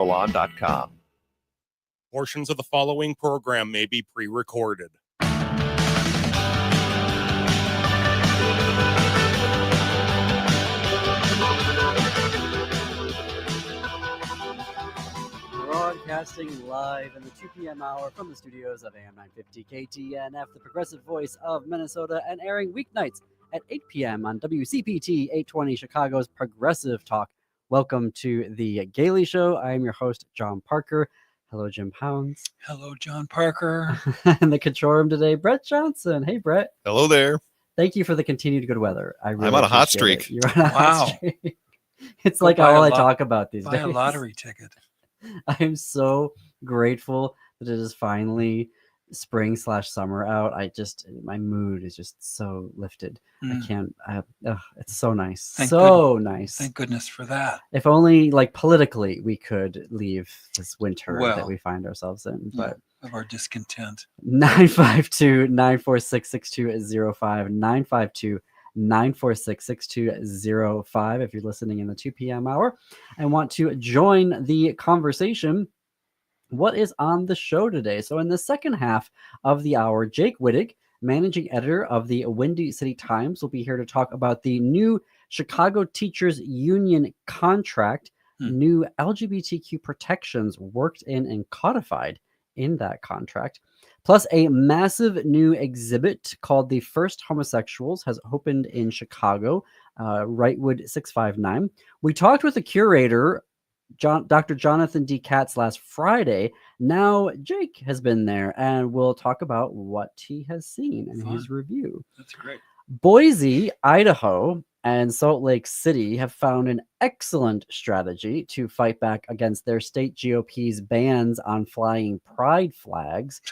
Salon.com. Portions of the following program may be pre-recorded. Broadcasting live in the 2 p.m. hour from the studios of AM 950 KTNF, the progressive voice of Minnesota, and airing weeknights at 8 p.m. on WCPT 820 Chicago's Progressive Talk. Welcome to the Gailey Show. I am your host, John Parker. Hello, Jim Pounds. Hello, John Parker. In the control room today, Brett Johnson. Hey, Brett. Hello there. Thank you for the continued good weather. I'm on a hot streak. You're on a hot streak. It's like buy all a I talk about these Buy days. a lottery ticket. I am so grateful that it is finally spring/summer out. My mood is just so lifted. I can't, it's so nice. Nice. Thank goodness for that. If only, like, politically we could leave this winter that we find ourselves in, but of our discontent. 952-946-6205, 946-6205 if you're listening in the 2 p.m. hour and want to join the conversation. What is on the show today? So in the second half of the hour, Jake Wittich, managing editor of the Windy City Times, will be here to talk about the new Chicago Teachers Union contract, new LGBTQ protections worked in and codified in that contract. Plus, a massive new exhibit called the First Homosexuals has opened in Chicago, Wrightwood 659. We talked with the curator, Dr. Jonathan D. Katz, last Friday. Now Jake has been there, and we'll talk about what he has seen in his review. That's great. Boise, Idaho, and Salt Lake City have found an excellent strategy to fight back against their state GOP's bans on flying pride flags.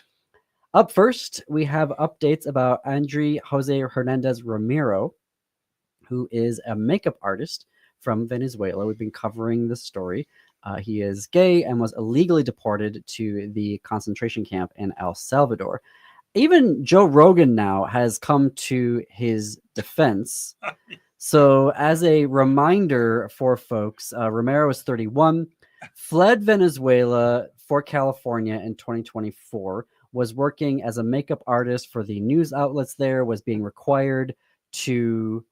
Up first, we have updates about Andre Jose Hernandez Romero, who is a makeup artist from Venezuela. We've been covering this story. He is gay and was illegally deported to the concentration camp in El Salvador. Even Joe Rogan now has come to his defense. So as a reminder for folks, Romero is 31, fled Venezuela for California in 2024, was working as a makeup artist for the news outlets there, was being required to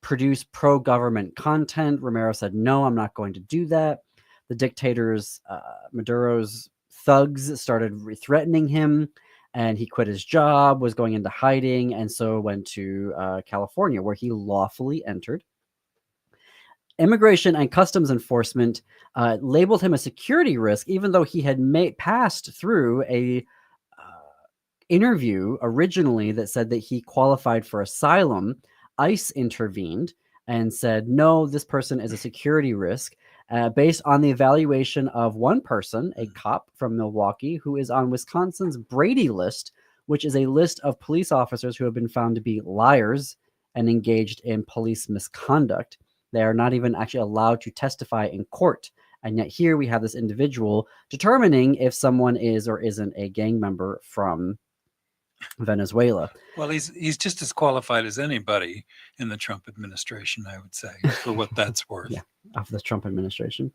produce pro-government content. Romero said, no, I'm not going to do that. The dictator's, Maduro's thugs started threatening him, and he quit his job, was going into hiding, and so went to California, where he lawfully entered. Immigration and Customs Enforcement labeled him a security risk, even though he had passed through a interview originally that said that he qualified for asylum. ICE intervened and said, no, this person is a security risk, based on the evaluation of one person, a cop from Milwaukee, who is on Wisconsin's Brady list, which is a list of police officers who have been found to be liars and engaged in police misconduct. They are not even actually allowed to testify in court. And yet here we have this individual determining if someone is or isn't a gang member from Venezuela. Well, he's just as qualified as anybody in the Trump administration, I would say, for what that's worth. Yeah, of the Trump administration.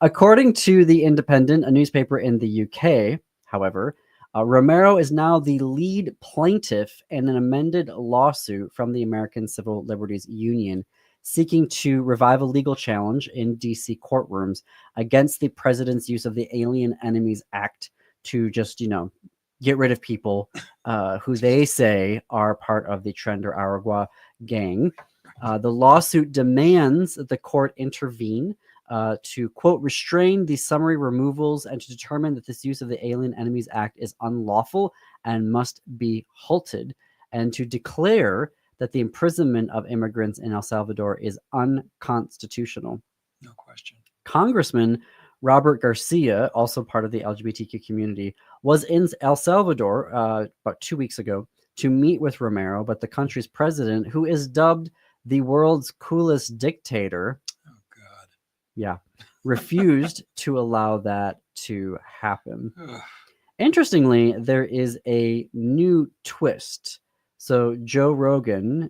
According to The Independent, a newspaper in the UK, however, Romero is now the lead plaintiff in an amended lawsuit from the American Civil Liberties Union, seeking to revive a legal challenge in DC courtrooms against the president's use of the Alien Enemies Act to just, get rid of people who they say are part of the Tren or Aragua gang. The lawsuit demands that the court intervene to, quote, restrain the summary removals and to determine that this use of the Alien Enemies Act is unlawful and must be halted, and to declare that the imprisonment of immigrants in El Salvador is unconstitutional. No question. Congressman Robert Garcia, also part of the LGBTQ community, was in El Salvador about 2 weeks ago to meet with Romero, but the country's president, who is dubbed the world's coolest dictator, refused to allow that to happen. Interestingly, there is a new twist. So Joe Rogan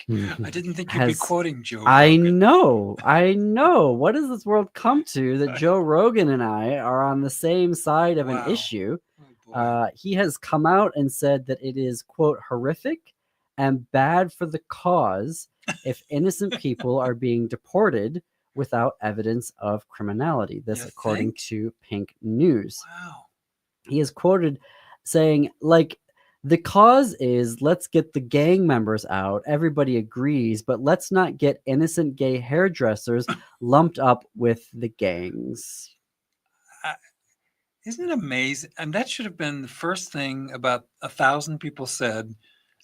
I didn't think you'd be has quoting Joe I Rogan. know. What does this world come to that Joe Rogan and I are on the same side of an Wow. issue? Oh, boy. He has come out and said that it is, quote, horrific and bad for the cause if innocent people are being deported without evidence of criminality. This, You according think? to Pink News. Wow. He is quoted saying, like, the cause is let's get the gang members out. Everybody agrees, but let's not get innocent gay hairdressers lumped up with the gangs. Isn't it amazing? And that should have been the first thing about 1,000 people said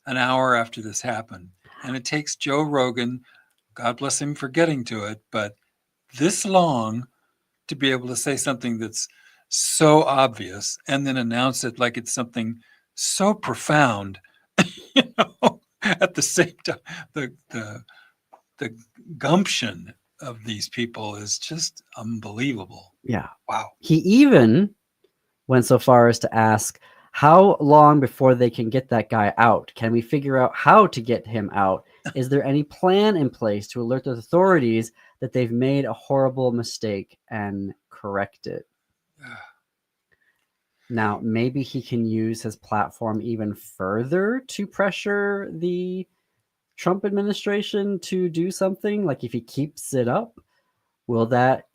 an hour after this happened. And it takes Joe Rogan, God bless him for getting to it, but this long to be able to say something that's so obvious and then announce it like it's something so profound. At the same time, the gumption of these people is just unbelievable. Yeah. Wow. He even went so far as to ask, how long before they can get that guy out? Can we figure out how to get him out? Is there any plan in place to alert the authorities that they've made a horrible mistake and correct it? Now, maybe he can use his platform even further to pressure the Trump administration to do something. Like if he keeps it up, will that,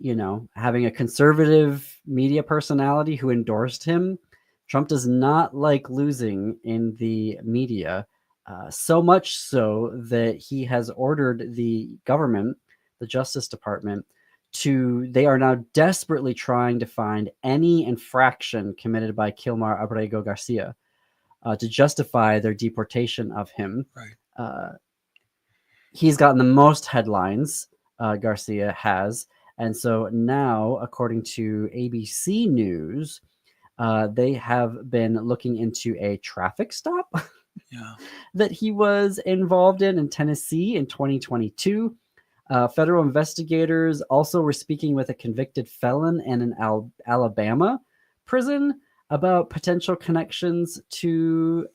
having a conservative media personality who endorsed him, Trump does not like losing in the media, so much so that he has ordered the government, the Justice Department, they are now desperately trying to find any infraction committed by Kilmar Abrego Garcia to justify their deportation of him. Right. He's gotten the most headlines, Garcia has. And so now, according to ABC News, they have been looking into a traffic stop that he was involved in Tennessee in 2022. Federal investigators also were speaking with a convicted felon in an Alabama prison about potential connections to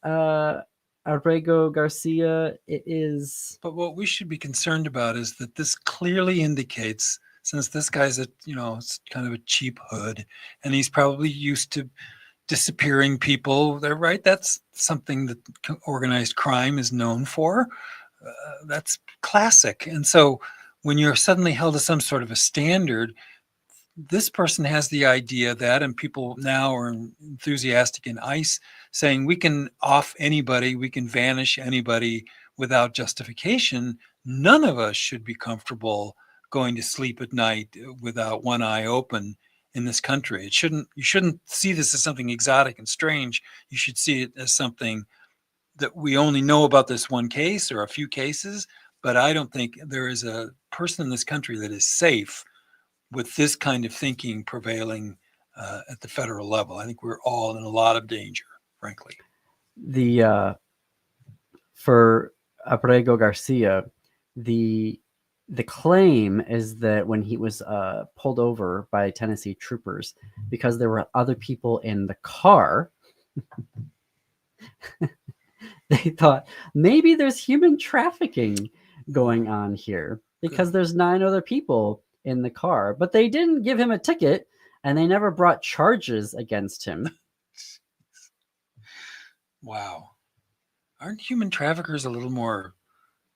Abrego Garcia. But what we should be concerned about is that this clearly indicates, since this guy's it's kind of a cheap hood, and he's probably used to disappearing people. They're right. That's something that organized crime is known for. That's classic. And so when you're suddenly held to some sort of a standard, this person has the idea that, and people now are enthusiastic in ICE saying we can off anybody, we can vanish anybody without justification. None of us should be comfortable going to sleep at night without one eye open in this country. You shouldn't see this as something exotic and strange. You should see it as something that we only know about this one case or a few cases, but I don't think there is a person in this country that is safe with this kind of thinking prevailing at the federal level. I think we're all in a lot of danger, frankly. For Abrego Garcia, the claim is that when he was pulled over by Tennessee troopers, because there were other people in the car, they thought maybe there's human trafficking going on here because there's 9 other people in the car, but they didn't give him a ticket and they never brought charges against him. Wow. Aren't human traffickers a little more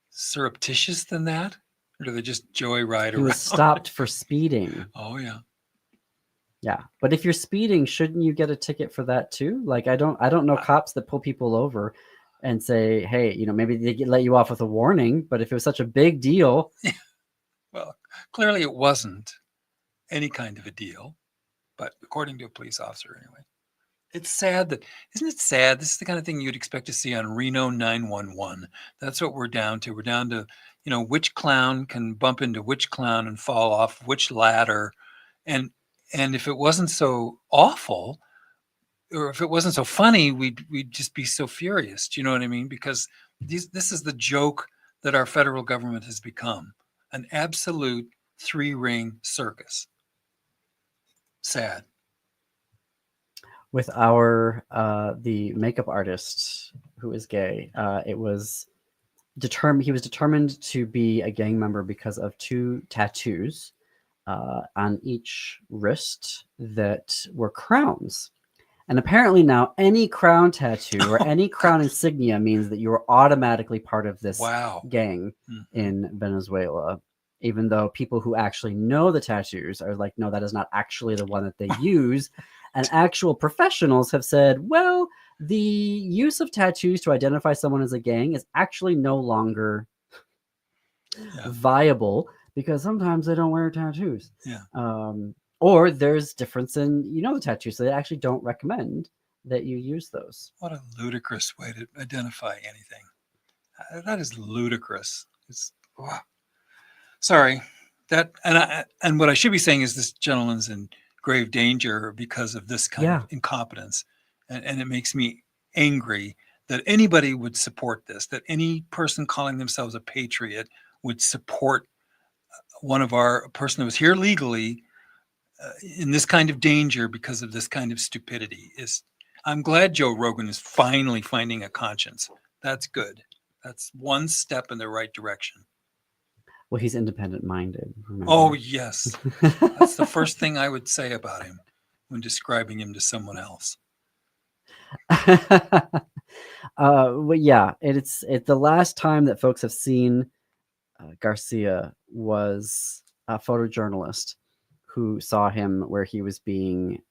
surreptitious than that? Or do they just joyride around? He was stopped for speeding. Oh, yeah. Yeah. But if you're speeding, shouldn't you get a ticket for that too? Like, I don't know cops that pull people over and say, hey, maybe they let you off with a warning, but if it was such a big deal. Well, clearly it wasn't any kind of a deal, but according to a police officer anyway. It's sad isn't it sad? This is the kind of thing you'd expect to see on Reno 911. That's what we're down to. We're down to, which clown can bump into which clown and fall off which ladder. And if it wasn't so awful, or if it wasn't so funny, we'd just be so furious. Do you know what I mean? Because this is the joke that our federal government has become, an absolute 3-ring circus. Sad. With our the makeup artist who is gay, it was he was determined to be a gang member because of 2 tattoos on each wrist that were crowns. And apparently now any crown tattoo or any crown insignia means that you are automatically part of this gang in Venezuela, even though people who actually know the tattoos are like, no, that is not actually the one that they use. And actual professionals have said, well, the use of tattoos to identify someone as a gang is actually no longer viable because sometimes they don't wear tattoos. Or there's difference in, the tattoos, so they actually don't recommend that you use those. What a ludicrous way to identify anything. That is ludicrous. It's sorry. And what I should be saying is this gentleman's in grave danger because of this kind of incompetence. And it makes me angry that anybody would support this, that any person calling themselves a patriot would support a person who was here legally in this kind of danger because of this kind of stupidity. I'm glad Joe Rogan is finally finding a conscience. That's good. That's one step in the right direction. Well, he's independent-minded. Remember? Oh, yes. That's the first thing I would say about him when describing him to someone else. Well, yeah, it's the last time that folks have seen Garcia was a photojournalist who saw him where he was being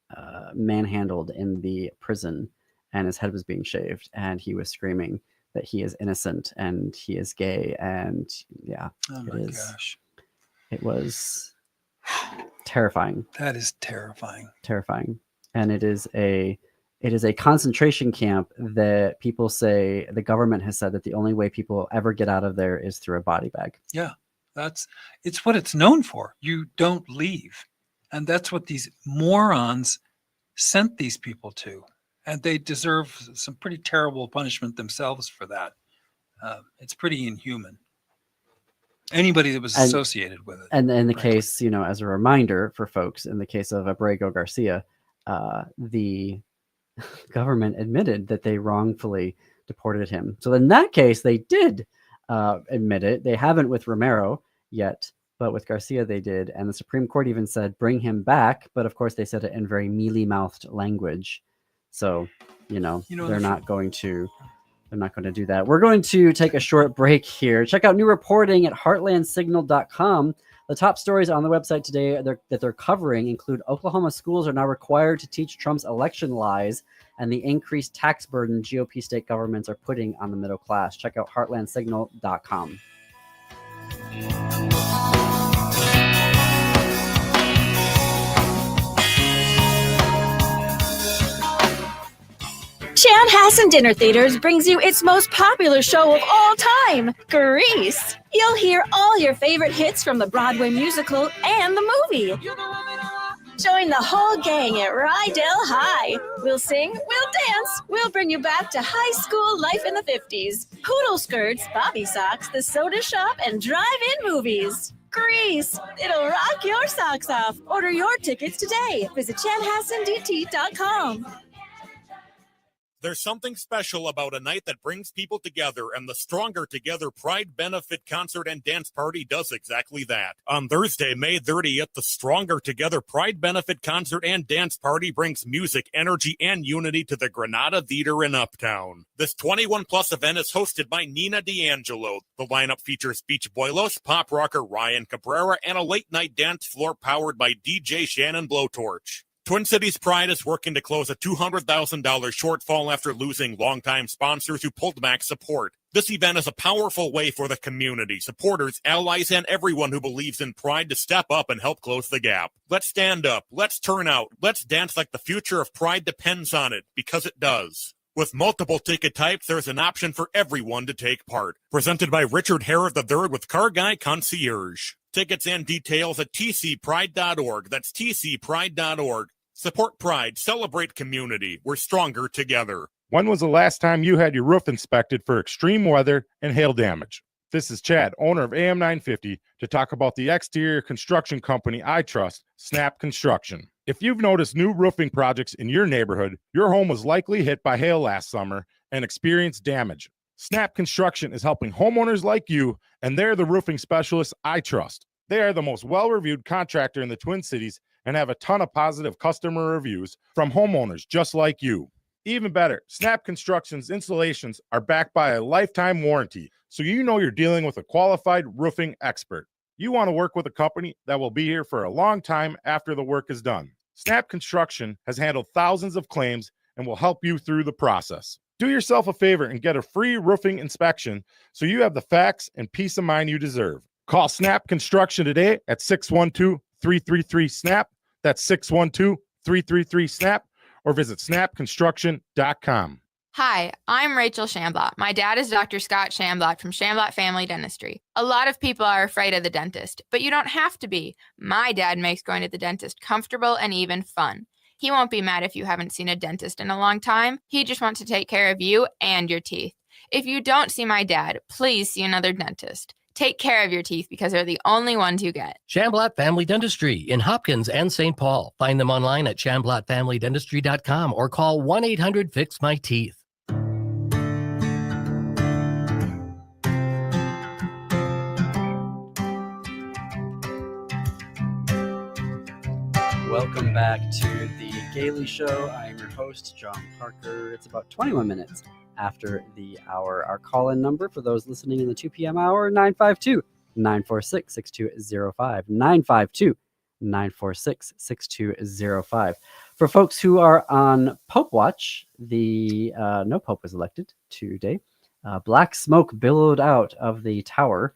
manhandled in the prison and his head was being shaved and he was screaming that he is innocent and he is gay. And gosh, it was terrifying. That is terrifying. And it is a concentration camp that people say the government has said that the only way people will ever get out of there is through a body bag. Yeah, it's what it's known for. You don't leave. And that's what these morons sent these people to. And they deserve some pretty terrible punishment themselves for that. It's pretty inhuman. Anybody that was associated with it. And in the case, as a reminder for folks, in the case of Abrego Garcia, the government admitted that they wrongfully deported him. So in that case, they did admit it. They haven't with Romero yet, but with Garcia they did. And the Supreme Court even said, bring him back. But of course they said it in very mealy-mouthed language. So, they're not going to do that. We're going to take a short break here. Check out new reporting at heartlandsignal.com. The top stories on the website today that they're covering include Oklahoma schools are now required to teach Trump's election lies and the increased tax burden GOP state governments are putting on the middle class. Check out heartlandsignal.com. Chanhassen Dinner Theaters brings you its most popular show of all time, Grease. You'll hear all your favorite hits from the Broadway musical and the movie. Join the whole gang at Rydell High. We'll sing, we'll dance, we'll bring you back to high school life in the 50s. Poodle skirts, bobby socks, the soda shop, and drive-in movies. Grease, it'll rock your socks off. Order your tickets today. Visit chanhassendt.com. There's something special about a night that brings people together, and the Stronger Together Pride Benefit Concert and Dance Party does exactly that. On Thursday, May 30th, the Stronger Together Pride Benefit Concert and Dance Party brings music, energy, and unity to the Granada Theater in Uptown. This 21-plus event is hosted by Nina D'Angelo. The lineup features Beach Boylos, pop rocker Ryan Cabrera, and a late-night dance floor powered by DJ Shannon Blowtorch. Twin Cities Pride is working to close a $200,000 shortfall after losing longtime sponsors who pulled back support. This event is a powerful way for the community, supporters, allies, and everyone who believes in Pride to step up and help close the gap. Let's stand up, let's turn out, let's dance like the future of Pride depends on it, because it does. With multiple ticket types, there's an option for everyone to take part. Presented by Richard Herod III with Car Guy Concierge. Tickets and details at tcpride.org. That's tcpride.org. Support Pride, celebrate community. We're stronger together. When was the last time you had your roof inspected for extreme weather and hail damage? This is Chad, owner of AM 950, to talk about the exterior construction company I trust, Snap Construction. If you've noticed new roofing projects in your neighborhood, your home was likely hit by hail last summer and experienced damage. Snap Construction is helping homeowners like you, and they're the roofing specialists I trust. They are the most well-reviewed contractor in the Twin Cities and have a ton of positive customer reviews from homeowners just like you. Even better, Snap Construction's installations are backed by a lifetime warranty, so you know you're dealing with a qualified roofing expert. You want to work with a company that will be here for a long time after the work is done. Snap Construction has handled thousands of claims and will help you through the process. Do yourself a favor and get a free roofing inspection so you have the facts and peace of mind you deserve. Call Snap Construction today at 612-333-SNAP. That's 612-333-SNAP, or visit snapconstruction.com. Hi, I'm Rachel Shamblat. My dad is Dr. Scott Shamblat from Shamblat Family Dentistry. A lot of people are afraid of the dentist, but you don't have to be. My dad makes going to the dentist comfortable and even fun. He won't be mad if you haven't seen a dentist in a long time. He just wants to take care of you and your teeth. If you don't see my dad, please see another dentist. Take care of your teeth because they're the only ones you get. Shamblat Family Dentistry in Hopkins and St. Paul. Find them online at shamblatfamilydentistry.com or call 1-800-FIX-MY-TEETH. Welcome back to the Gailey Show. I am your host, John Parker. It's about 21 minutes after the hour. Our call-in number for those listening in the 2 p.m. hour, 952-946-6205. 952-946-6205. For folks who are on Pope Watch, no Pope was elected today. Black smoke billowed out of the tower.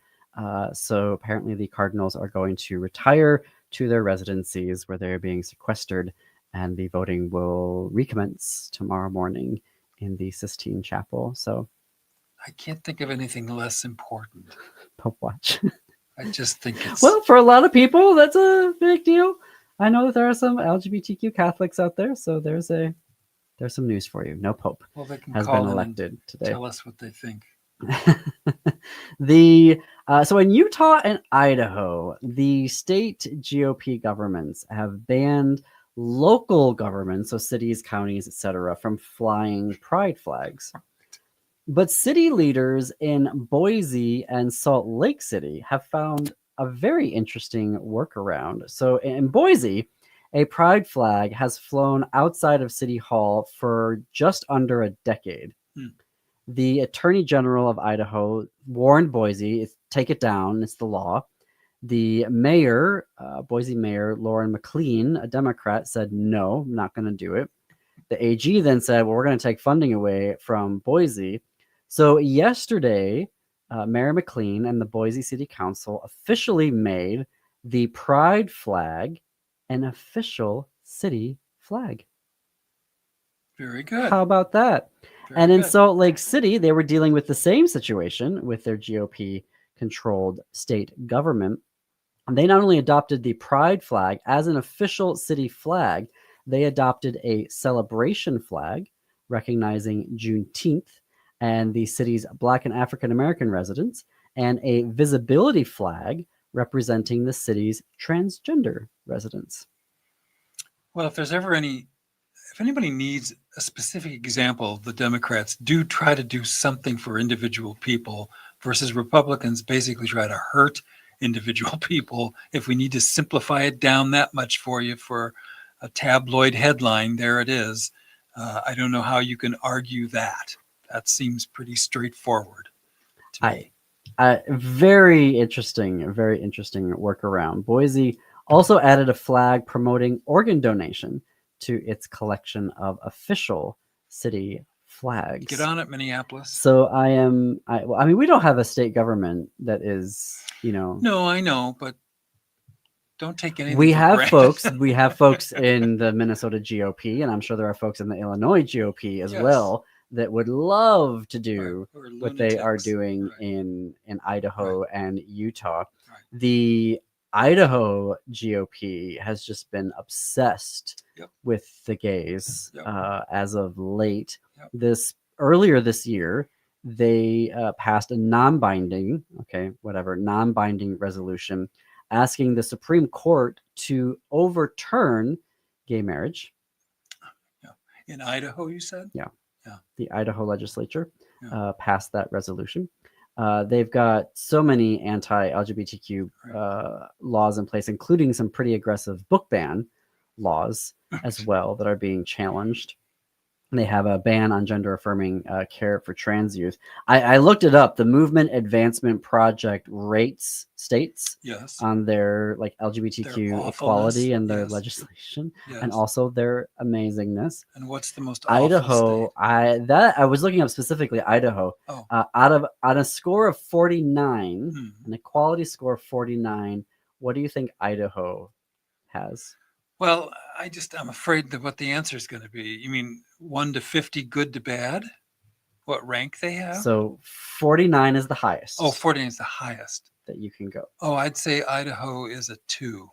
So apparently the cardinals are going to retire to their residencies where they're being sequestered, and the voting will recommence tomorrow morning in the Sistine Chapel. So I can't think of anything less important. Pope Watch. I just think it's Well, for a lot of people, that's a big deal. I know that there are some LGBTQ Catholics out there, so there's some news for you. No Pope they can has call been in elected and today. tell us what they think. So in Utah and Idaho, the state GOP governments have banned local governments, so cities, counties, etc., from flying pride flags. But city leaders in Boise and Salt Lake City have found a very interesting workaround. So in Boise, a pride flag has flown outside of City Hall for just under a decade. The Attorney General of Idaho warned Boise, take it down, it's the law. The mayor, Boise Mayor Lauren McLean, a Democrat, said, no, I'm not going to do it. The AG then said, well, we're going to take funding away from Boise. So yesterday, Mayor McLean and the Boise City Council officially made the pride flag an official city flag. Very good. How about that? Very And in good. Salt Lake City, they were dealing with the same situation with their GOP-controlled state government. And they not only adopted the pride flag as an official city flag, they adopted a celebration flag recognizing Juneteenth and the city's Black and African American residents, and a visibility flag representing the city's transgender residents. Well, if anybody needs a specific example, the Democrats do try to do something for individual people versus Republicans basically try to hurt individual people. If we need to simplify it down that much for you for a tabloid headline, there it is. I don't know how you can argue that. That seems pretty straightforward to me. Very interesting workaround. Boise also added a flag promoting organ donation to its collection of official city flags. Get on it, Minneapolis. So I mean, we don't have a state government that is, No, I know, but don't take anything. we for have granted. we have folks in the Minnesota GOP, and I'm sure there are folks in the Illinois GOP as Yes. well that would love to do Right, or what they are lunatics. doing Right. in Idaho and Utah. Right. The Idaho GOP has just been obsessed Yep. with the gays Yep. as of late. Yep. Earlier this year, they passed a non-binding resolution asking the Supreme Court to overturn gay marriage. In Idaho, you said? The Idaho legislature. passed that resolution. They've got so many anti-LGBTQ laws in place, including some pretty aggressive book ban laws as well that are being challenged. They have a ban on gender-affirming care for trans youth. I looked it up. The Movement Advancement Project rates states on their like LGBTQ equality and their legislation, and also their amazingness. And what's the most Idaho? state? I was looking up specifically Idaho. On a score of 49, an equality score of 49, what do you think Idaho has? Well, I'm afraid that what the answer is going to be. You mean 1 to 50, good to bad? What rank they have? So 49 is the highest. Oh, 49 is the highest that you can go. Oh, I'd say Idaho is a 2.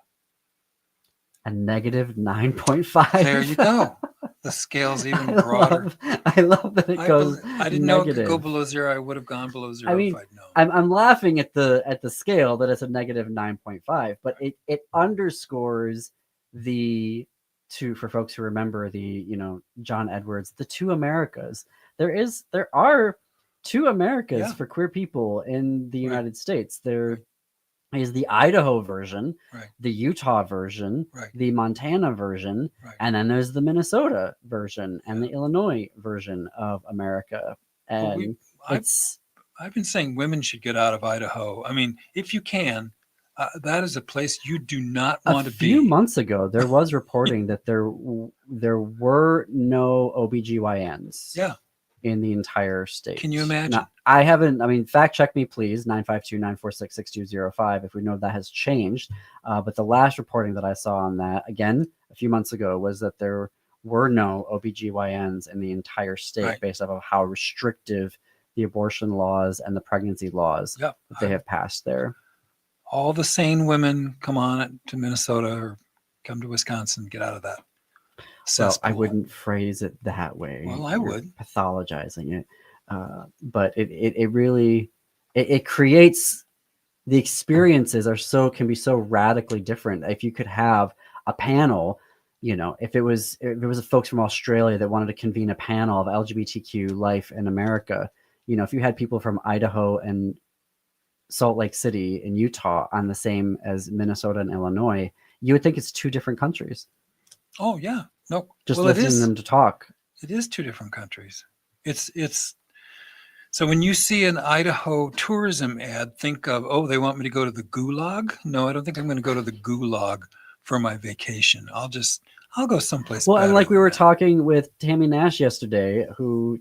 A negative 9.5. There you go. The scale's even broader. I love that it goes. I didn't know it could go below 0. I would have gone below 0 if I'd known. I'm laughing at the scale that it's a negative 9.5, but it underscores for folks who remember John Edwards, the two Americas. There are two Americas for queer people in the United States. There is the Idaho version, the Utah version, the Montana version, and then there's the Minnesota version and the Illinois version of America. And I've been saying women should get out of Idaho. I mean, if you can. That is a place you do not want to be. A few months ago, there was reporting that there were no OBGYNs in the entire state. Can you imagine? Now, I haven't, fact check me, please, 952-946-6205, if we know that has changed. But the last reporting that I saw on that, again, a few months ago, was that there were no OBGYNs in the entire state based off of how restrictive the abortion laws and the pregnancy laws that they have passed there. All the sane women come on to Minnesota or come to Wisconsin, get out of that. Well, I wouldn't phrase it that way. Well, I would. Pathologizing it. But it really creates, the experiences can be so radically different. If you could have a panel, if it was folks from Australia that wanted to convene a panel of LGBTQ life in America, if you had people from Idaho and Salt Lake City in Utah on the same as Minnesota and Illinois, you would think it's two different countries. Oh yeah, no, just listening them to talk. It is two different countries. It's so when you see an Idaho tourism ad, think of, oh, they want me to go to the gulag. No, I don't think I'm going to go to the gulag for my vacation. I'll go someplace. Well, and like we were talking with Tammy Nash yesterday,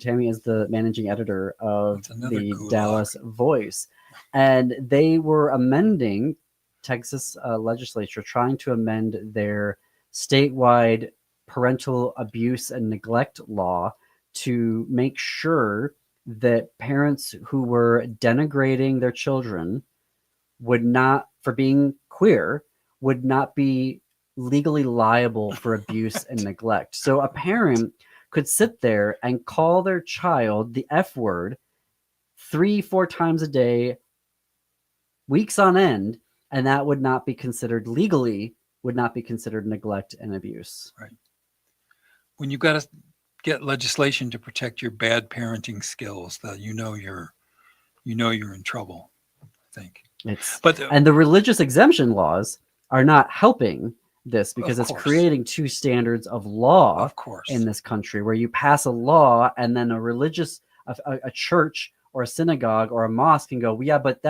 Tammy is the managing editor of the gulag. Dallas Voice. And they were amending Texas legislature, trying to amend their statewide parental abuse and neglect law to make sure that parents who were denigrating their children for being queer, would not be legally liable for abuse and neglect. So a parent could sit there and call their child the F word 3-4 times a day, weeks on end, and that would not be considered neglect and abuse. Right. When you've got to get legislation to protect your bad parenting skills, that you're in trouble, I think. And the religious exemption laws are not helping this, because it's creating two standards of law in this country, where you pass a law and then a church or a synagogue or a mosque can go, yeah, but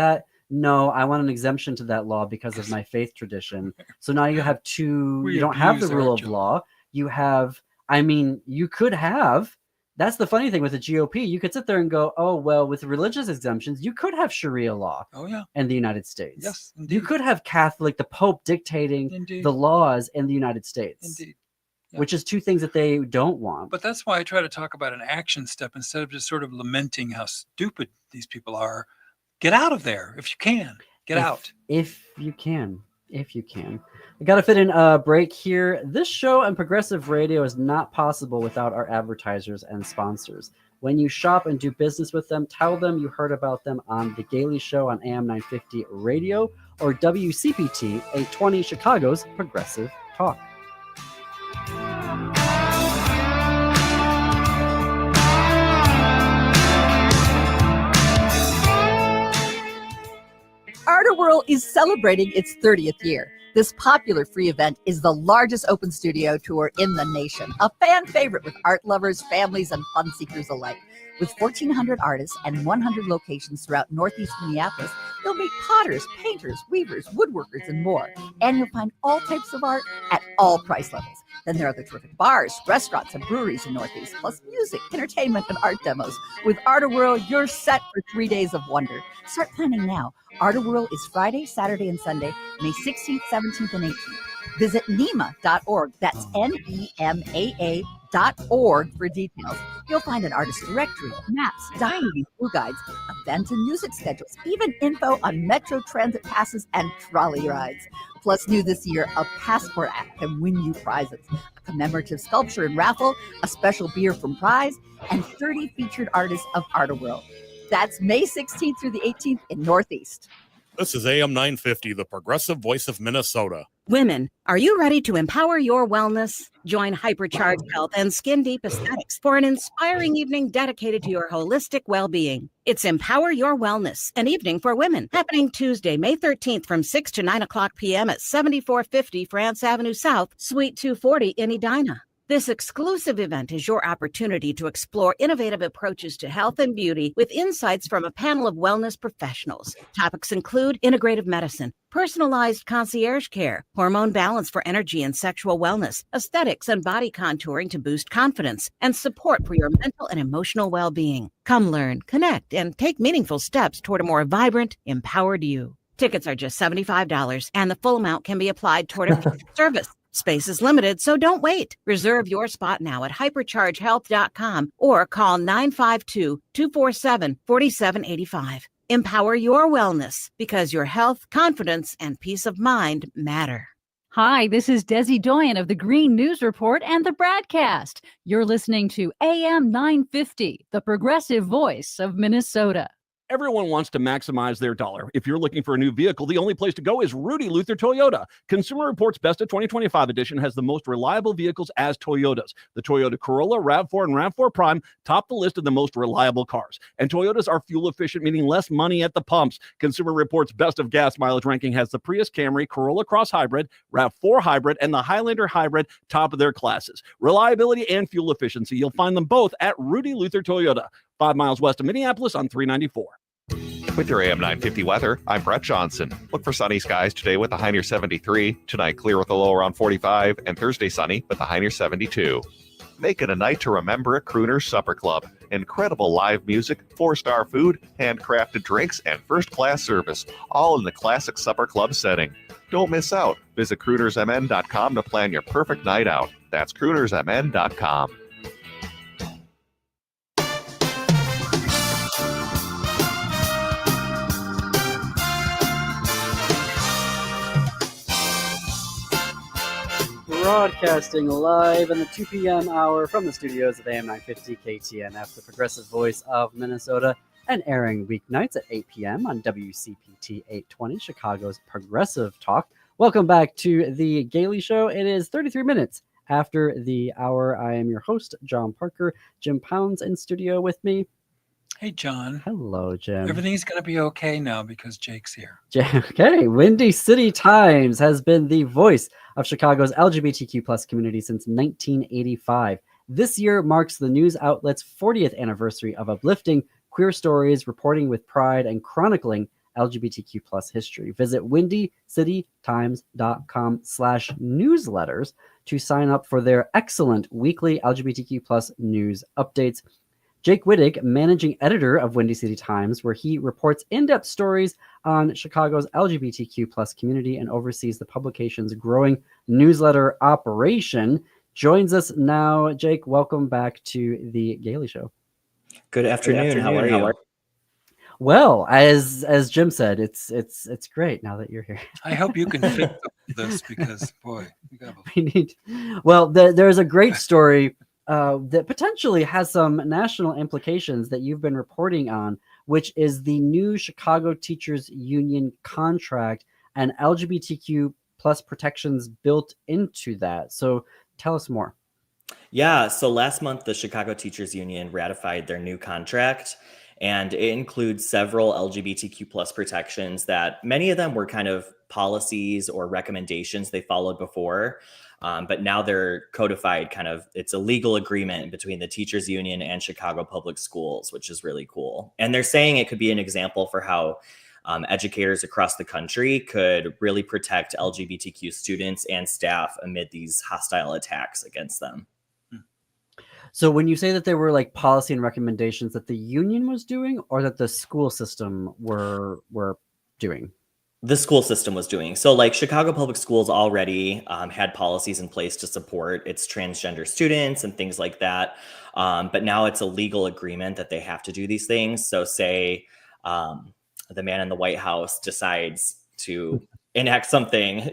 no, I want an exemption to that law because of my faith tradition. So now you have you don't have the rule of law. You have, you could have, that's the funny thing with the GOP. You could sit there and go, oh, well, with religious exemptions, you could have Sharia law in the United States. Yes, indeed. You could have the Pope dictating the laws in the United States. Indeed. Yeah. Which is two things that they don't want. But that's why I try to talk about an action step instead of just sort of lamenting how stupid these people are. Get out of there if you can. Get out. If you can. I got to fit in a break here. This show and progressive radio is not possible without our advertisers and sponsors. When you shop and do business with them, tell them you heard about them on The Gailey Show on AM 950 Radio or WCPT 820 Chicago's Progressive Talk. Art World is celebrating its 30th year. This popular free event is the largest open studio tour in the nation, a fan favorite with art lovers, families, and fun seekers alike. With 1,400 artists and 100 locations throughout Northeast Minneapolis, you'll meet potters, painters, weavers, woodworkers, and more. And you'll find all types of art at all price levels. Then there are the terrific bars, restaurants, and breweries in Northeast, plus music, entertainment, and art demos. With Art World, you're set for 3 days of wonder. Start planning now. Art World is Friday, Saturday, and Sunday, May 16th, 17th, and 18th. Visit NEMA.org. That's NEMAA.org for details. You'll find an artist directory, maps, dining tour guides, event and music schedules, even info on Metro Transit passes and trolley rides. Plus, new this year, a passport app can win you prizes, a commemorative sculpture and raffle, a special beer from Prize, and 30 featured artists of Art World. That's May 16th through the 18th in Northeast. This is AM 950, the progressive voice of Minnesota. Women, are you ready to empower your wellness? Join Hypercharged Health and Skin Deep Aesthetics for an inspiring evening dedicated to your holistic well-being. It's Empower Your Wellness, an evening for women, happening Tuesday, May 13th from 6 to 9 o'clock p.m. at 7450 France Avenue South, Suite 240 in Edina. This exclusive event is your opportunity to explore innovative approaches to health and beauty with insights from a panel of wellness professionals. Topics include integrative medicine, personalized concierge care, hormone balance for energy and sexual wellness, aesthetics and body contouring to boost confidence, and support for your mental and emotional well-being. Come learn, connect, and take meaningful steps toward a more vibrant, empowered you. Tickets are just $75, and the full amount can be applied toward a future service. Space is limited, so don't wait. Reserve your spot now at hyperchargehealth.com or call 952-247-4785. Empower your wellness because your health, confidence, and peace of mind matter. Hi, this is Desi Doyen of the Green News Report and the Broadcast. You're listening to AM 950, the progressive voice of Minnesota. Everyone wants to maximize their dollar. If you're looking for a new vehicle, the only place to go is Rudy Luther Toyota. Consumer Reports Best of 2025 edition has the most reliable vehicles as Toyotas. The Toyota Corolla, RAV4, and RAV4 Prime top the list of the most reliable cars. And Toyotas are fuel efficient, meaning less money at the pumps. Consumer Reports Best of Gas Mileage ranking has the Prius Camry, Corolla Cross Hybrid, RAV4 Hybrid, and the Highlander Hybrid top of their classes. Reliability and fuel efficiency, you'll find them both at Rudy Luther Toyota, 5 miles west of Minneapolis on 394. With your AM 950 weather, I'm Brett Johnson. Look for sunny skies today with a high near 73. Tonight, clear with a low around 45. And Thursday, sunny with a high near 72. Make it a night to remember at Crooner's Supper Club. Incredible live music, 4-star food, handcrafted drinks, and first-class service, all in the classic supper club setting. Don't miss out. Visit croonersmn.com to plan your perfect night out. That's croonersmn.com. Broadcasting live in the 2 p.m. hour from the studios of AM 950 KTNF, the progressive voice of Minnesota, and airing weeknights at 8 p.m. on WCPT 820, Chicago's progressive talk. Welcome back to the Gailey Show. It is 33 minutes after the hour. I am your host, John Parker. Jim Pounds in studio with me. Hey, John. Hello, Jim. Everything's going to be okay now because Jake's here. Okay. Windy City Times has been the voice of Chicago's LGBTQ plus community since 1985. This year marks the news outlet's 40th anniversary of uplifting queer stories, reporting with pride, and chronicling LGBTQ plus history. Visit windycitytimes.com/newsletters to sign up for their excellent weekly LGBTQ plus news updates. Jake Wittich, managing editor of Windy City Times, where he reports in-depth stories on Chicago's LGBTQ plus community and oversees the publication's growing newsletter operation, joins us now. Jake, welcome back to the Gailey Show. Good afternoon. How are you? Well, as Jim said, it's great now that you're here. I hope you can fix this because, boy, we need. Well, there's a great story that potentially has some national implications that you've been reporting on, which is the new Chicago Teachers Union contract and LGBTQ plus protections built into that. So tell us more. Yeah, so last month, the Chicago Teachers Union ratified their new contract. And it includes several LGBTQ plus protections that many of them were kind of policies or recommendations they followed before. But now they're codified it's a legal agreement between the teachers union and Chicago Public Schools, which is really cool. And they're saying it could be an example for how educators across the country could really protect LGBTQ students and staff amid these hostile attacks against them. So when you say that there were like policy and recommendations that the union was doing, or that the school system were doing? The school system was doing. So like Chicago Public Schools already had policies in place to support its transgender students and things like that. But now it's a legal agreement that they have to do these things. So say the man in the White House decides to enact something,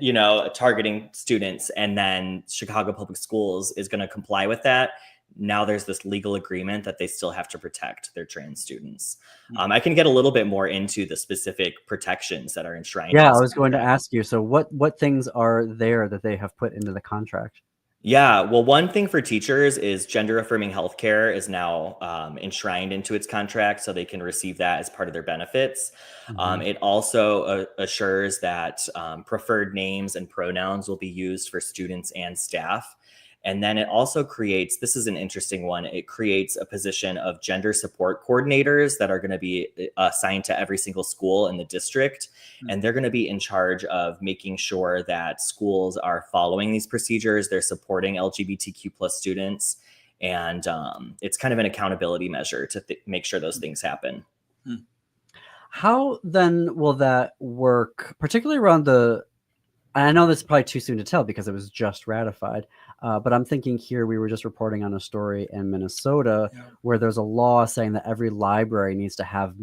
targeting students, and then Chicago Public Schools is going to comply with that. Now there's this legal agreement that they still have to protect their trans students. I can get a little bit more into the specific protections that are enshrined. Yeah, I was going to ask you. So what things are there that they have put into the contract? Yeah, well, one thing for teachers is gender affirming healthcare is now enshrined into its contract, so they can receive that as part of their benefits. It also assures that preferred names and pronouns will be used for students and staff. And then it also creates, this is an interesting one, it creates a position of gender support coordinators that are going to be assigned to every single school in the district. And they're going to be in charge of making sure that schools are following these procedures. They're supporting LGBTQ plus students. And it's kind of an accountability measure to make sure those things happen. How then will that work, particularly around I know this is probably too soon to tell because it was just ratified, but I'm thinking here we were just reporting on a story in Minnesota where there's a law saying that every library needs to have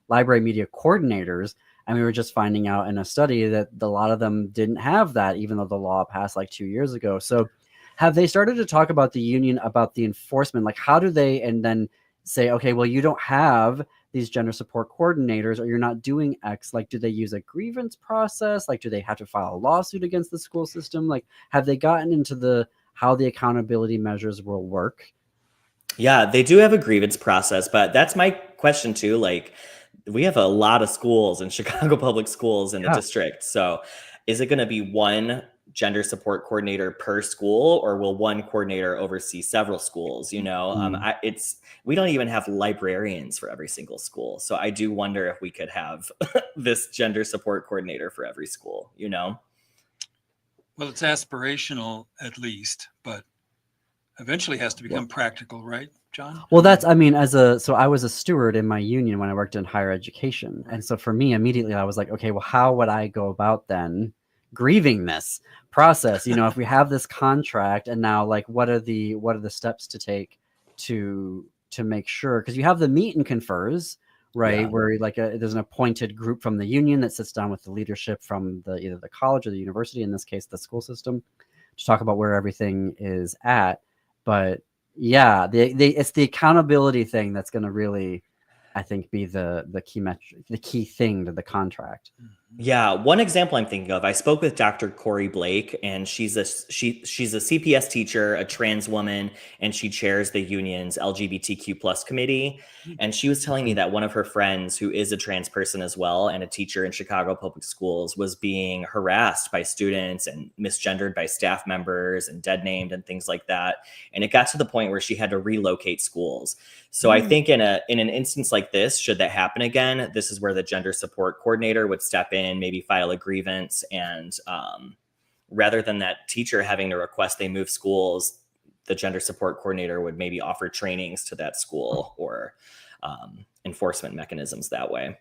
library media coordinators. And we were just finding out in a study that a lot of them didn't have that, even though the law passed like 2 years ago. So have they started to talk about the union, about the enforcement? Like how do they, and then say, okay, well, you don't have these gender support coordinators, or you're not doing X? Like, do they use a grievance process? Like, do they have to file a lawsuit against the school system? Like, have they gotten into how the accountability measures will work? Yeah, they do have a grievance process, but that's my question too. Like, we have a lot of schools in Chicago Public Schools in the district. So is it going to be one gender support coordinator per school, or will one coordinator oversee several schools? We don't even have librarians for every single school. So I do wonder if we could have this gender support coordinator for every school, Well, it's aspirational at least, but eventually has to become practical, right, John? Well, so I was a steward in my union when I worked in higher education. And so for me, immediately I was like, okay, well, how would I go about then grieving this process? If we have this contract, and now like what are the steps to take to make sure, because you have the meet and confers, right? Where like there's an appointed group from the union that sits down with the leadership from either the college or the university, in this case the school system, to talk about where everything is at. But yeah, it's the accountability thing that's going to really, I think, be the key metric, the key thing to the contract. Yeah, one example I'm thinking of, I spoke with Dr. Corey Blake, and she's a CPS teacher, a trans woman, and she chairs the union's LGBTQ plus committee. And she was telling me that one of her friends, who is a trans person as well and a teacher in Chicago Public Schools, was being harassed by students and misgendered by staff members and dead named and things like that. And it got to the point where she had to relocate schools. So I think in an instance like this, should that happen again, this is where the gender support coordinator would step in, maybe file a grievance, and rather than that teacher having to request they move schools, the gender support coordinator would maybe offer trainings to that school or enforcement mechanisms that way.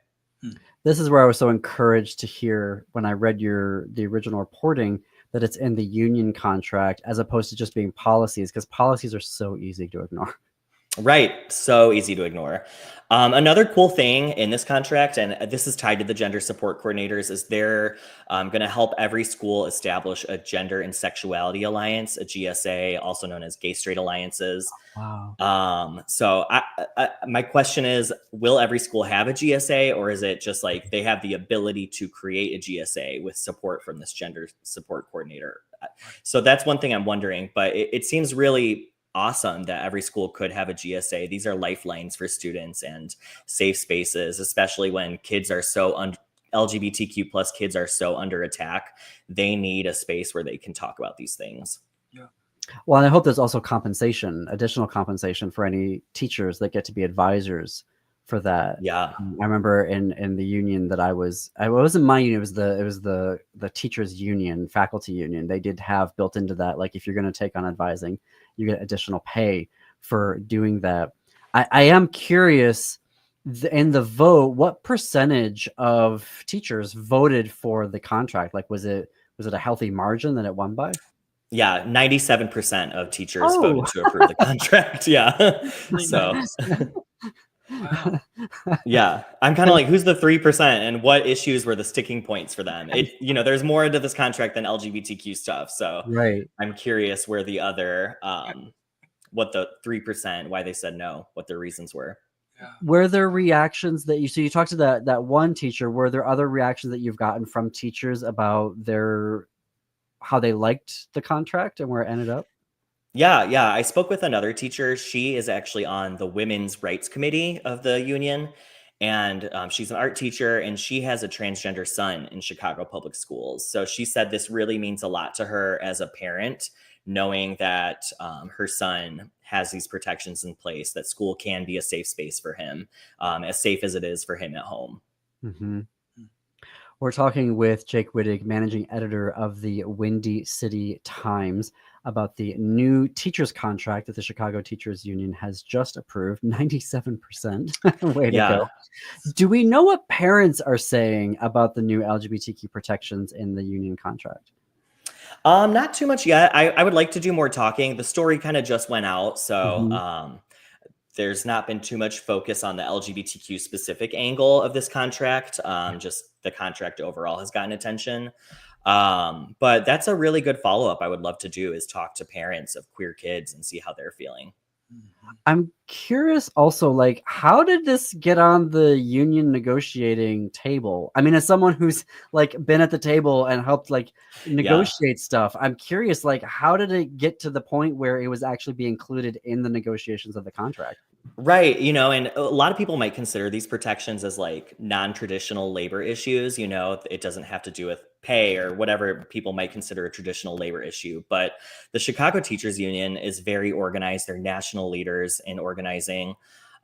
This is where I was so encouraged to hear when I read the original reporting that it's in the union contract as opposed to just being policies, because policies are so easy to ignore. Right. So easy to ignore. Another cool thing in this contract, and this is tied to the gender support coordinators, is they're going to help every school establish a gender and sexuality alliance, a GSA, also known as gay straight alliances. Wow. So my question is, will every school have a GSA, or is it just like they have the ability to create a GSA with support from this gender support coordinator? So that's one thing I'm wondering, but it seems really awesome that every school could have a GSA. These are lifelines for students and safe spaces, especially when kids are LGBTQ plus kids are so under attack. They need a space where they can talk about these things. Well, and I hope there's also additional compensation for any teachers that get to be advisors for that. Yeah. I remember in the union that I wasn't my union, it was the teachers union, faculty union. They did have built into that, like, if you're going to take on advising, you get additional pay for doing that. I am curious, in the vote, what percentage of teachers voted for the contract? Like, was it a healthy margin that it won by? Yeah, 97% of teachers voted to approve the contract. Yeah. So Wow. yeah, I'm kind of like, who's the 3% and what issues were the sticking points for them? There's more into this contract than LGBTQ stuff. So right. I'm curious where the other, what the 3%, why they said no, what their reasons were. Were there reactions that you talked to that one teacher, were there other reactions that you've gotten from teachers about how they liked the contract and where it ended up? Yeah. I spoke with another teacher. She is actually on the Women's Rights Committee of the union. And she's an art teacher, and she has a transgender son in Chicago public schools. So she said this really means a lot to her as a parent, knowing that her son has these protections in place, that school can be a safe space for him, as safe as it is for him at home. Mm-hmm. We're talking with Jake Wittich, managing editor of the Windy City Times, about the new teachers contract that the Chicago Teachers Union has just approved. 97%. Way to go. Do we know what parents are saying about the new LGBTQ protections in the union contract? Not too much yet. I would like to do more talking. The story kind of just went out, so there's not been too much focus on the LGBTQ specific angle of this contract. Just the contract overall has gotten attention. But that's a really good follow-up I would love to do, is talk to parents of queer kids and see how they're feeling. I'm curious also, like, how did this get on the union negotiating table? I mean, as someone who's like been at the table and helped like negotiate stuff, I'm curious, like, how did it get to the point where it was actually being included in the negotiations of the contract? Right. And a lot of people might consider these protections as like non-traditional labor issues. It doesn't have to do with pay or whatever people might consider a traditional labor issue. But the Chicago Teachers Union is very organized. They're national leaders in organizing.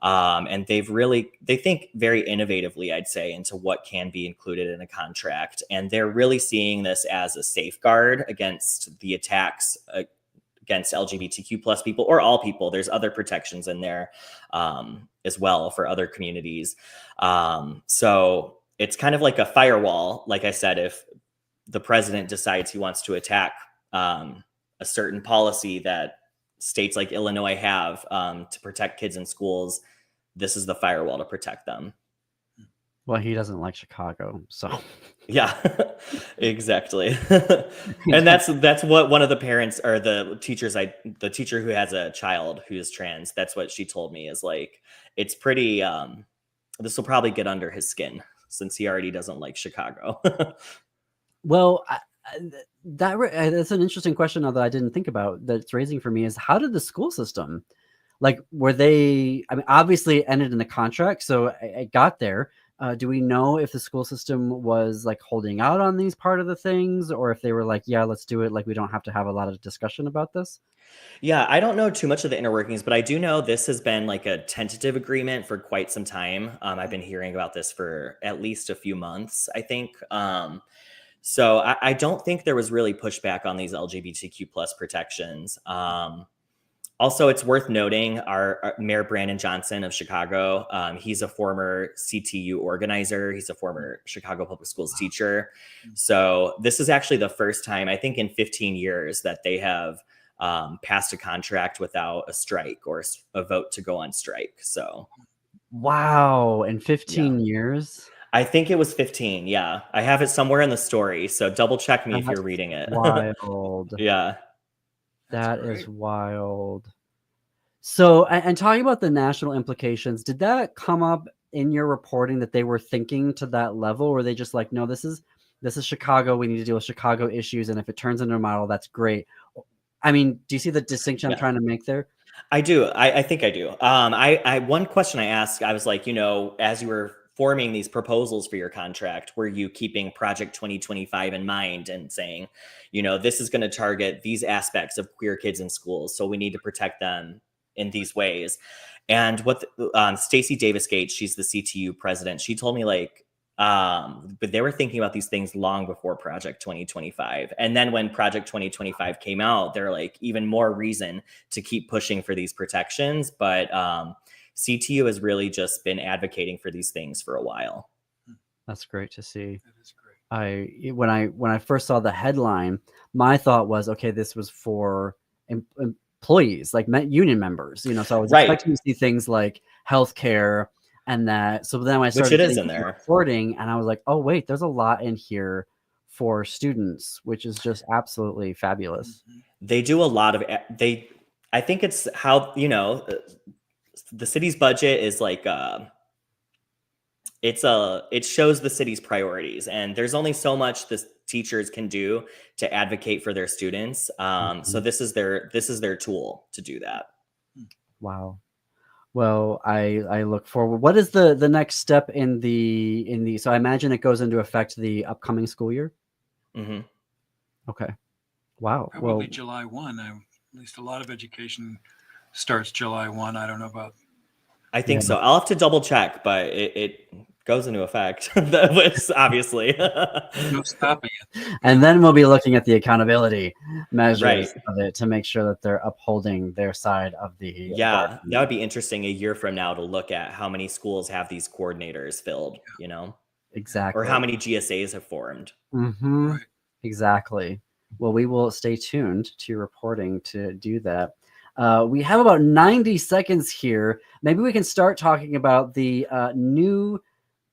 And they think very innovatively, I'd say, into what can be included in a contract. And they're really seeing this as a safeguard against the attacks against LGBTQ plus people, or all people. There's other protections in there as well for other communities. So it's kind of like a firewall. Like I said, if the president decides he wants to attack a certain policy that states like Illinois have to protect kids in schools, this is the firewall to protect them. Well, he doesn't like Chicago, so. Yeah, exactly. And that's what one of the parents, or the teacher who has a child who is trans, that's what she told me, is like, it's pretty, this will probably get under his skin since he already doesn't like Chicago. Well, that's an interesting question that I didn't think about, that it's raising for me, is how did the school system, like, obviously it ended in the contract, so it got there. Do we know if the school system was like holding out on these part of the things, or if they were like, yeah, let's do it, like we don't have to have a lot of discussion about this? Yeah, I don't know too much of the inner workings, but I do know this has been like a tentative agreement for quite some time. I've been hearing about this for at least a few months, I think. So I don't think there was really pushback on these LGBTQ plus protections. Also, it's worth noting our Mayor Brandon Johnson of Chicago. He's a former CTU organizer. He's a former Chicago Public Schools teacher. So this is actually the first time, I think, in 15 years that they have passed a contract without a strike or a vote to go on strike. So, wow, in 15 years? I think it was 15. Yeah, I have it somewhere in the story. So double check me if you're reading it. Wild. Yeah. That is wild. So, and talking about the national implications, did that come up in your reporting that they were thinking to that level? Or were they just like, no, this is Chicago. We need to deal with Chicago issues. And if it turns into a model, that's great. I mean, do you see the distinction I'm trying to make there? I do. I think I do. I one question I asked, I was like, as you were forming these proposals for your contract, were you keeping Project 2025 in mind and saying, this is going to target these aspects of queer kids in schools, so we need to protect them in these ways? And what Stacey Davis Gates, she's the CTU president, she told me but they were thinking about these things long before Project 2025. And then when Project 2025 came out, they're like, even more reason to keep pushing for these protections. But CTU has really just been advocating for these things for a while. That's great to see. That is great. When I first saw the headline, my thought was, okay, this was for employees, like union members, so I was expecting to see things like healthcare and that. So then I started in there reporting, and I was like, oh wait, there's a lot in here for students, which is just absolutely fabulous. They do a lot of I think it's how the city's budget is like it shows the city's priorities, and there's only so much the teachers can do to advocate for their students. So this is their tool to do that. Wow. Well, I look forward. What is the next step in the? So I imagine it goes into effect the upcoming school year. Mm-hmm. Okay. Wow. Probably July 1. At least a lot of education starts July 1. I don't know about. I think so. I'll have to double check, but it goes into effect. That was obviously no stopping it. And then we'll be looking at the accountability measures of it to make sure that they're upholding their side of the. Yeah, that would be interesting a year from now to look at how many schools have these coordinators filled. Exactly. Or how many GSAs have formed. Mm-hmm. Right. Exactly. Well, we will stay tuned to your reporting to do that. We have about 90 seconds here. Maybe we can start talking about the new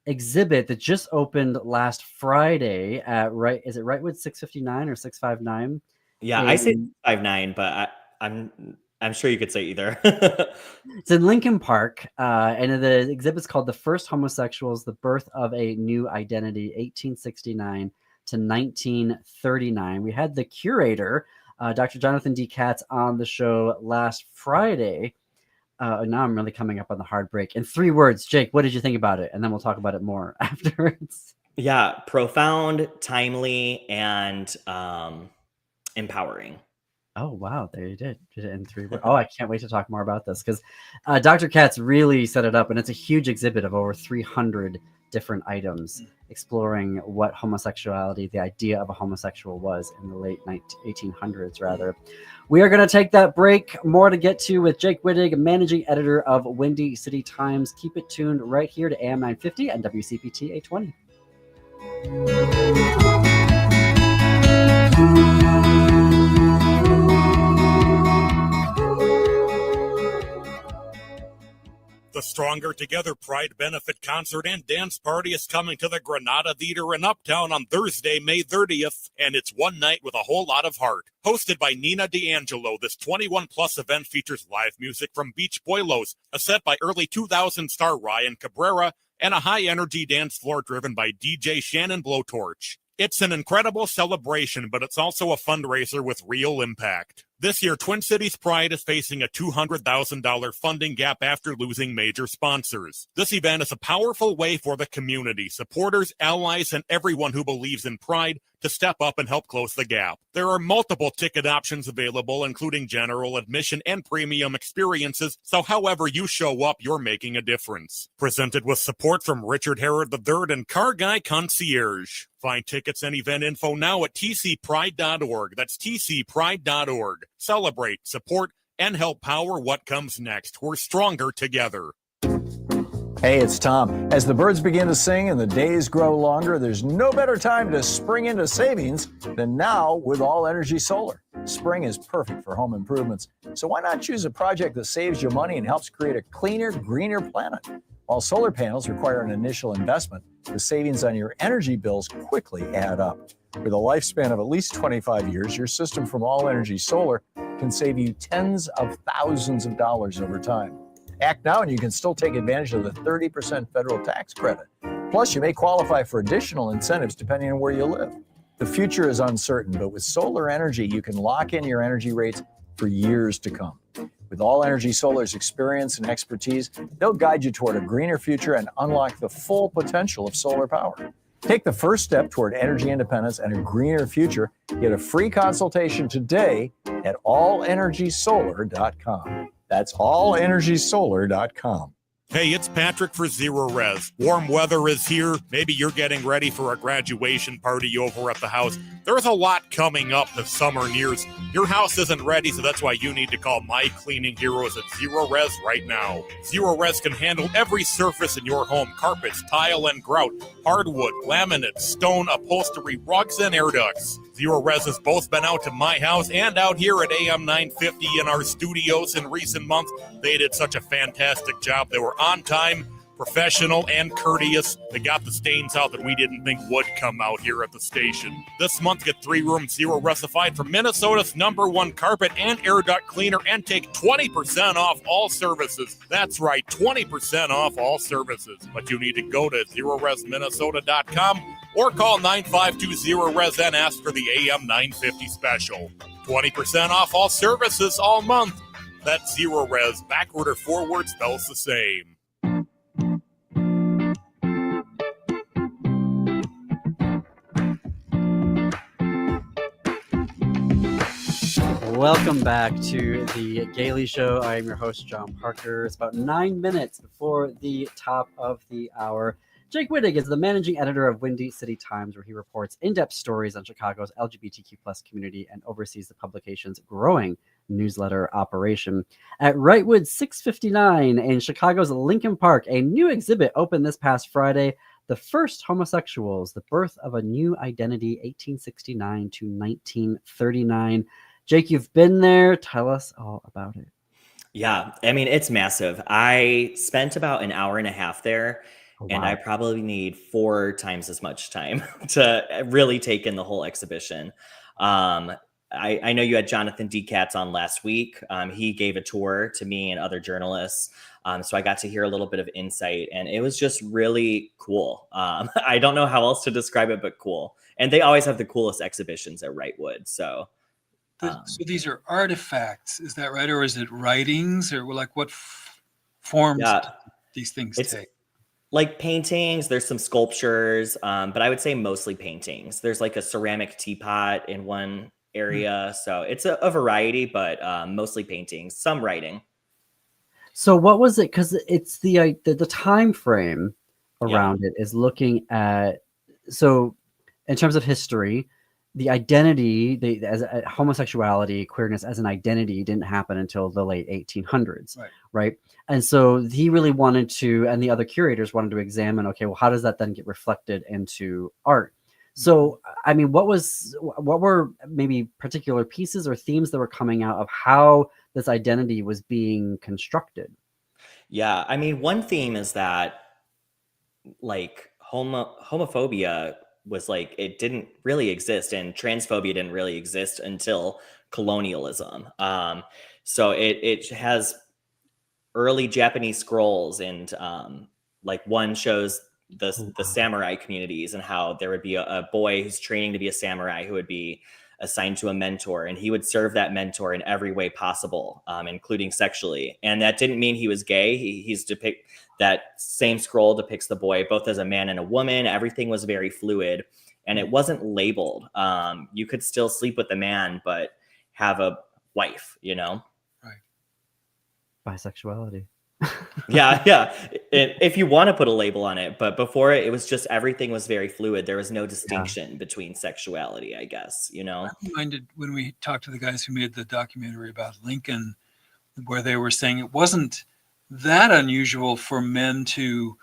exhibit that just opened last Friday at is it Wrightwood 659 or 659? Yeah, I say 659, but I'm sure you could say either. It's in Lincoln Park, and the exhibit's called "The First Homosexuals: The Birth of a New Identity, 1869 to 1939." We had the curator, Dr. Jonathan D. Katz, on the show last Friday. Now I'm really coming up on the hard break. In 3 words, Jake, what did you think about it? And then we'll talk about it more afterwards. Yeah, profound, timely, and empowering. Oh, wow. There you did it in 3 words. Oh, I can't wait to talk more about this because Dr. Katz really set it up, and it's a huge exhibit of over 300 different items exploring what homosexuality, the idea of a homosexual was in the late 1800s, rather. We are going to take that break. More to get to with Jake Wittich, managing editor of Windy City Times. Keep it tuned right here to AM 950 and WCPT 820. The Stronger Together Pride Benefit Concert and Dance Party is coming to the Granada Theater in Uptown on Thursday, May 30th, and it's one night with a whole lot of heart. Hosted by Nina D'Angelo, this 21-plus event features live music from Beach Boilos, a set by early 2000 star Ryan Cabrera, and a high-energy dance floor driven by DJ Shannon Blowtorch. It's an incredible celebration, but it's also a fundraiser with real impact. This year, Twin Cities Pride is facing a $200,000 funding gap after losing major sponsors. This event is a powerful way for the community, supporters, allies, and everyone who believes in Pride to step up and help close the gap. There are multiple ticket options available, including general admission and premium experiences, so however you show up, you're making a difference. Presented with support from Richard Herod III and Car Guy Concierge. Find tickets and event info now at tcpride.org. That's tcpride.org. Celebrate, support, and help power what comes next. We're stronger together. Hey, it's Tom. As the birds begin to sing and the days grow longer, there's no better time to spring into savings than now with All Energy Solar. Spring is perfect for home improvements, so why not choose a project that saves you money and helps create a cleaner, greener planet? While solar panels require an initial investment, the savings on your energy bills quickly add up. With a lifespan of at least 25 years, your system from All Energy Solar can save you tens of thousands of dollars over time. Act now and you can still take advantage of the 30% federal tax credit. Plus, you may qualify for additional incentives depending on where you live. The future is uncertain, but with solar energy, you can lock in your energy rates for years to come. With All Energy Solar's experience and expertise, they'll guide you toward a greener future and unlock the full potential of solar power. Take the first step toward energy independence and a greener future. Get a free consultation today at allenergysolar.com. That's allenergysolar.com. Hey, it's Patrick for Zero Res. Warm weather is here. Maybe you're getting ready for a graduation party over at the house. There's a lot coming up as summer nears. Your house isn't ready, so that's why you need to call my cleaning heroes at Zero Res right now. Zero Res can handle every surface in your home: carpets, tile and grout, hardwood, laminate, stone, upholstery, rugs, and air ducts. Zero Res has both been out to my house and out here at AM 950 in our studios in recent months. They did such a fantastic job. They were on time, professional, and courteous. They got the stains out that we didn't think would come out here at the station. This month, get 3 rooms Zero Resified from Minnesota's #1 carpet and air duct cleaner and take 20% off all services. That's right, 20% off all services. But you need to go to ZeroResMinnesota.com or call 9520-RES and ask for the AM 950 special. 20% off all services all month. That's Zero Res. Backward or forward spells the same. Welcome back to the Gailey Show. I am your host, John Parker. It's about 9 minutes before the top of the hour. Jake Wittich is the managing editor of Windy City Times, where he reports in-depth stories on Chicago's LGBTQ plus community and oversees the publication's growing newsletter operation. At Wrightwood 659 in Chicago's Lincoln Park, a new exhibit opened this past Friday, The First Homosexuals, The Birth of a New Identity, 1869 to 1939. Jake, you've been there. Tell us all about it. Yeah, I mean, it's massive. I spent about an hour and a half there, and wow. I probably need 4 times as much time to really take in the whole exhibition. I know you had Jonathan D. Katz on last week. He gave a tour to me and other journalists. So I got to hear a little bit of insight, and it was just really cool. I don't know how else to describe it, but cool. And they always have the coolest exhibitions at Wrightwood. So these are artifacts, is that right? Or is it writings, or like what forms do these things take? Like paintings, there's some sculptures, but I would say mostly paintings. There's like a ceramic teapot in one area. So it's a variety, but mostly paintings, some writing. So what was it? Because it's the time frame around it is looking at, so in terms of history, the identity, homosexuality, queerness as an identity didn't happen until the late 1800s, right? And so he really wanted to, and the other curators wanted to examine, okay, well, how does that then get reflected into art? So, I mean, what were maybe particular pieces or themes that were coming out of how this identity was being constructed? Yeah, I mean, one theme is that like homophobia was like, it didn't really exist, and transphobia didn't really exist until colonialism. So it has early Japanese scrolls, and like one shows the samurai communities and how there would be a boy who's training to be a samurai who would be assigned to a mentor, and he would serve that mentor in every way possible, including sexually. And that didn't mean he was gay. That same scroll depicts the boy both as a man and a woman. Everything was very fluid, and it wasn't labeled. You could still sleep with a man, but have a wife, you know? Right. Bisexuality. Yeah. If you want to put a label on it, but before it was just, everything was very fluid. There was no distinction between sexuality, I guess, you know? I'm reminded when we talked to the guys who made the documentary about Lincoln, where they were saying it wasn't that unusual for men to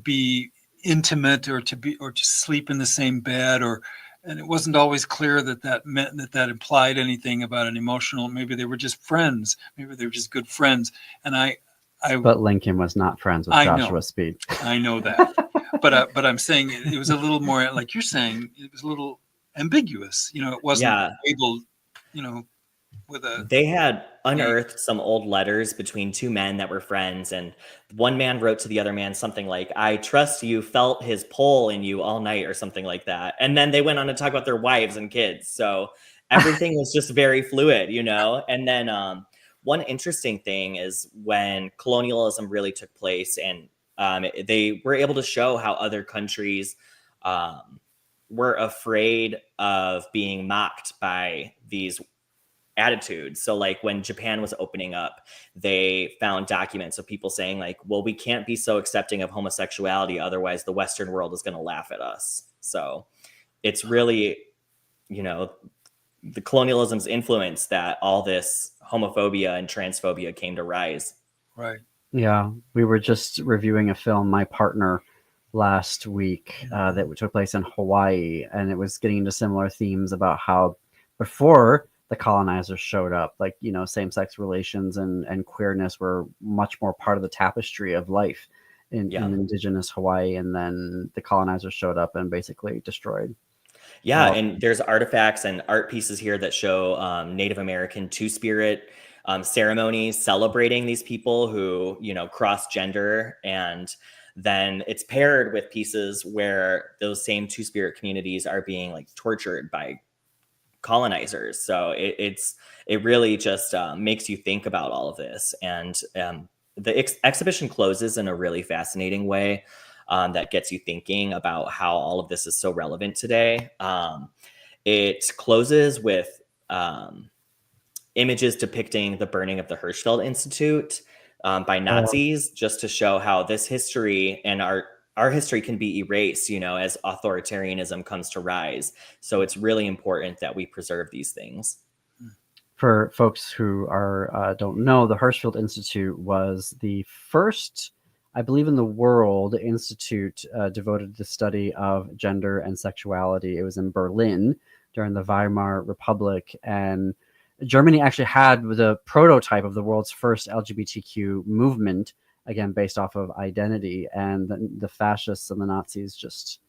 be intimate or to sleep in the same bed, and it wasn't always clear that meant that implied anything about an emotional. Maybe they were just friends. Maybe they were just good friends. And but Lincoln was not friends with Joshua Speed. I know that, but I'm saying it was a little more, like you're saying, it was a little ambiguous. You know, it wasn't able, you know, They had unearthed some old letters between 2 men that were friends, and one man wrote to the other man something like, "I trust you felt his pull in you all night," or something like that. And then they went on to talk about their wives and kids. So everything was just very fluid, you know? And then one interesting thing is when colonialism really took place, and they were able to show how other countries were afraid of being mocked by these attitudes. So like when Japan was opening up, they found documents of people saying like, well, we can't be so accepting of homosexuality, otherwise the Western world is going to laugh at us. So it's really, you know, the colonialism's influence that all this homophobia and transphobia came to rise. Right. Yeah, we were just reviewing a film, My Partner, last week that took place in Hawaii, and it was getting into similar themes about how before the colonizers showed up, like, you know, same-sex relations and queerness were much more part of the tapestry of life in indigenous Hawaii, and then the colonizers showed up and basically destroyed. Yeah, and there's artifacts and art pieces here that show Native American Two-Spirit ceremonies celebrating these people who, you know, cross gender, and then it's paired with pieces where those same Two-Spirit communities are being like tortured by colonizers. So it really just makes you think about all of this. And the exhibition closes in a really fascinating way that gets you thinking about how all of this is so relevant today. It closes with images depicting the burning of the Hirschfeld Institute by Nazis, just to show how this history and our history can be erased, you know, as authoritarianism comes to rise. So it's really important that we preserve these things. For folks who don't know, the Hirschfeld Institute was the first, I believe, in the world institute devoted to the study of gender and sexuality. It was in Berlin during the Weimar Republic, and Germany actually had the prototype of the world's first LGBTQ movement, again, based off of identity, and the fascists and the Nazis just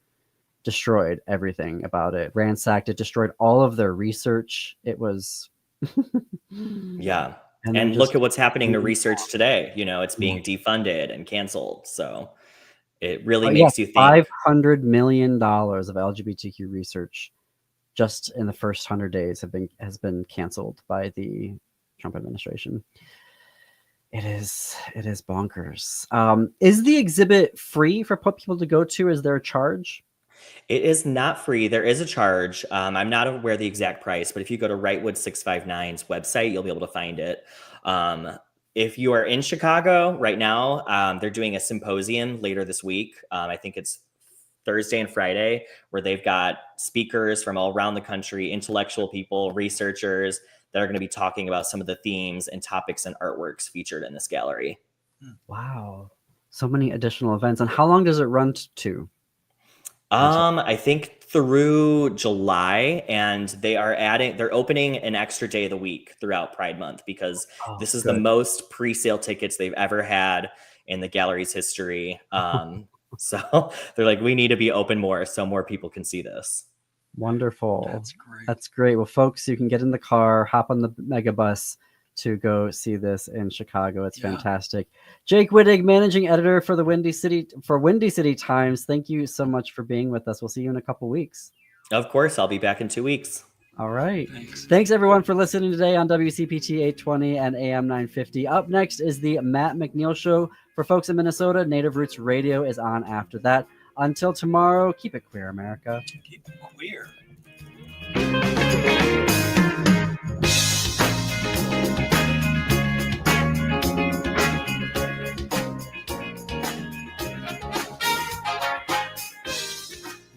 destroyed everything about it, ransacked it, destroyed all of their research. It was... Yeah. And look at what's happening to research today. You know, it's being defunded and canceled. So it really makes you think. $500 million of LGBTQ research just in the first 100 days has been canceled by the Trump administration. It is bonkers. Is the exhibit free for people to go to? Is there a charge? It is not free. There is a charge. I'm not aware of the exact price, but if you go to Wrightwood 659's website, you'll be able to find it. If you are in Chicago right now, they're doing a symposium later this week. I think it's Thursday and Friday, where they've got speakers from all around the country, intellectual people, researchers that are going to be talking about some of the themes and topics and artworks featured in this gallery. Wow. So many additional events. And how long does it run to? I think through July, and they're opening an extra day of the week throughout Pride Month, because this is the most pre-sale tickets they've ever had in the gallery's history. So they're like, we need to be open more so more people can see this. Wonderful. That's great. That's great. Well, folks, you can get in the car, hop on the mega bus to go see this in Chicago. It's fantastic. Jake Wittich, managing editor for Windy City Times. Thank you so much for being with us. We'll see you in a couple weeks. Of course, I'll be back in 2 weeks. All right. Thanks everyone for listening today on WCPT 820 and AM 950. Up next is the Matt McNeil Show. For folks in Minnesota, Native Roots Radio is on after that. Until tomorrow, keep it queer, America. Keep it queer.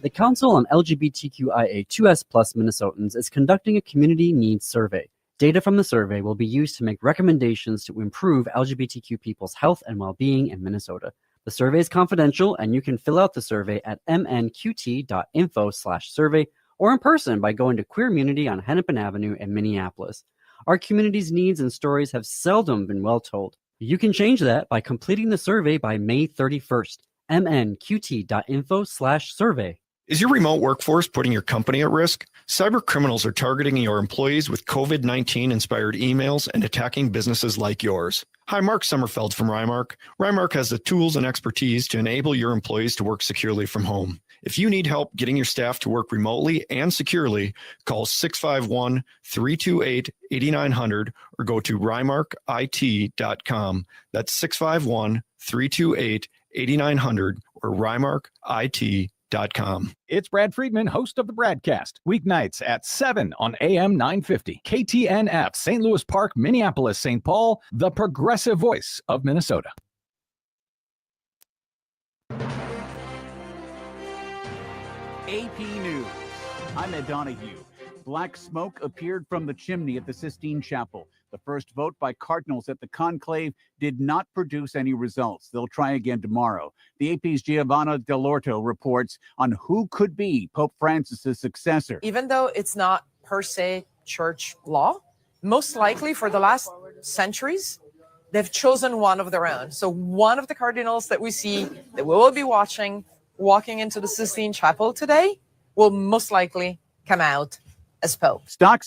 The Council on LGBTQIA2S+ Minnesotans is conducting a community needs survey. Data from the survey will be used to make recommendations to improve LGBTQ people's health and well-being in Minnesota. The survey is confidential, and you can fill out the survey at mnqt.info/survey or in person by going to Queermunity on Hennepin Avenue in Minneapolis. Our community's needs and stories have seldom been well told. You can change that by completing the survey by May 31st. mnqt.info/survey. Is your remote workforce putting your company at risk? Cyber criminals are targeting your employees with COVID-19 inspired emails and attacking businesses like yours. Hi, Mark Sommerfeld from Rymark. Rymark has the tools and expertise to enable your employees to work securely from home. If you need help getting your staff to work remotely and securely, call 651-328-8900 or go to rymarkit.com. That's 651-328-8900 or rymarkit.com. It's Brad Friedman, host of the Bradcast, weeknights at 7 on AM 950. KTNF, St. Louis Park, Minneapolis, St. Paul, the progressive voice of Minnesota. AP News. I'm Ed Donahue. Black smoke appeared from the chimney at the Sistine Chapel. The first vote by cardinals at the conclave did not produce any results. They'll try again tomorrow. The AP's Giovanna Dell'Orto reports on who could be Pope Francis's successor. Even though it's not per se church law, most likely for the last centuries, they've chosen one of their own. So one of the cardinals that we see that we will be watching walking into the Sistine Chapel today will most likely come out as Pope. Stocks